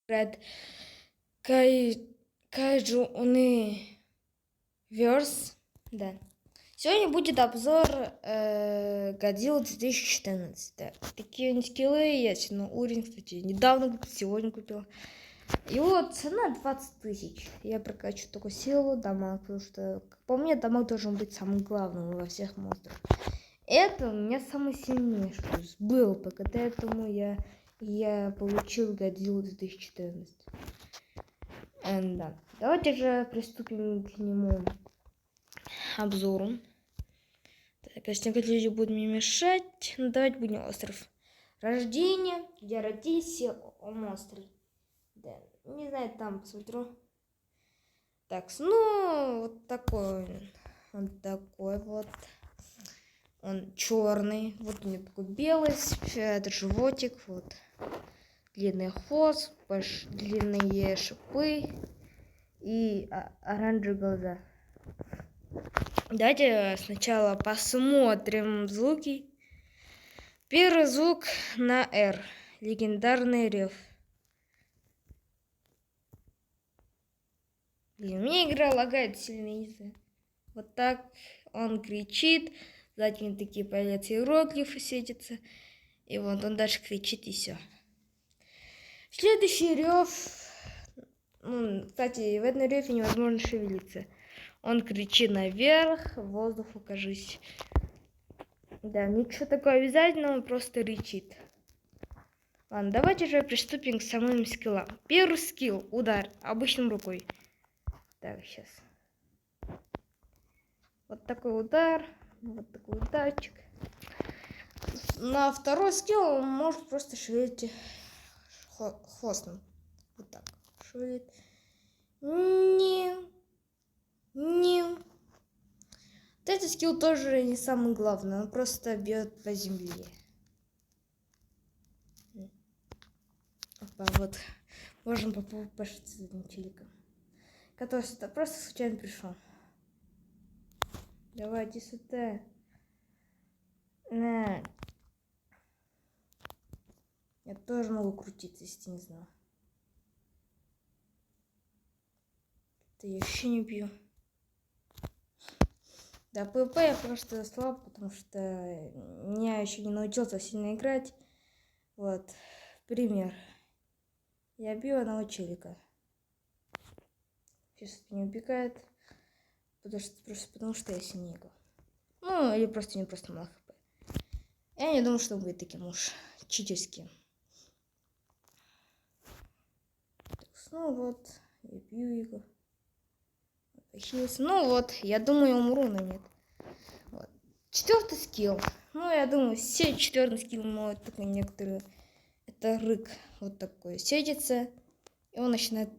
Red Kaiju Universe. Да. Сегодня будет обзор Годзилла 2014. Да. Такие они скиллы есть. Но уровень, кстати, недавно, сегодня купил. И вот цена 20 тысяч. Я прокачу только силу, дамаг, потому что, как по мне, дамаг должен быть самым главным во всех монстрах. Это у меня самый сильнейший был, поэтому я получил Годзиллу 2014. Да. Давайте же приступим к нему обзору. Так, если люди будут мне мешать, ну давайте будем остров рождения, где родились все монстры. Да, не знаю, там посмотрю. Так, ну вот такой вот. Он черный, вот у него такой белый, это животик, вот длинный хвост, длинные шипы и оранжевые глаза. Давайте сначала посмотрим звуки. Первый звук на R. Легендарный рев. Блин, у меня игра лагает сильно из-за. Вот так он кричит. Затем такие появляются иероглифы, светятся. И вот он дальше кричит, и все. Следующий рев. Кстати, в этом реве невозможно шевелиться. Он кричит наверх, воздуху, кажись. Да, ничего такого обязательного, он просто рычит. Ладно, давайте же приступим к самым скиллам. Первый скилл, удар, обычной рукой. Так, сейчас. Вот такой удар, вот такой ударчик. На второй скилл он может просто шевелить хвостом. Вот так. Шевелит. Вот этот скилл тоже не самый главный. Он просто бьет по земле. Опа, вот. Можем попашиться с этим челиком. Который просто случайно пришел. Давайте сюда. На. Я тоже могу крутиться, если ты не знал. Это я еще не бью. Да, ПВП я просто слаб, потому что я еще не научился сильно играть. Вот, пример. Я бью одного челика. Сейчас это не убегает, потому что я сильнее его. Ну, или просто мало хп. Я не думаю, что он будет таким уж читерским. Так, ну вот, я бью его. Ну вот, я думаю, умру, но нет. Вот. Четвертый скилл. Ну, я думаю, все четвертый скилл могут такой некоторые. Это рык. Вот такой. Светится. И он начинает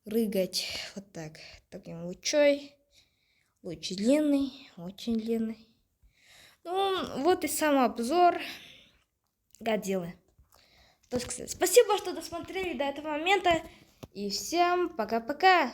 рыгать. Вот так. Таким лучой. Луч длинный. Очень длинный. Ну, вот и сам обзор Годзиллы. Спасибо, что досмотрели до этого момента. И всем пока-пока.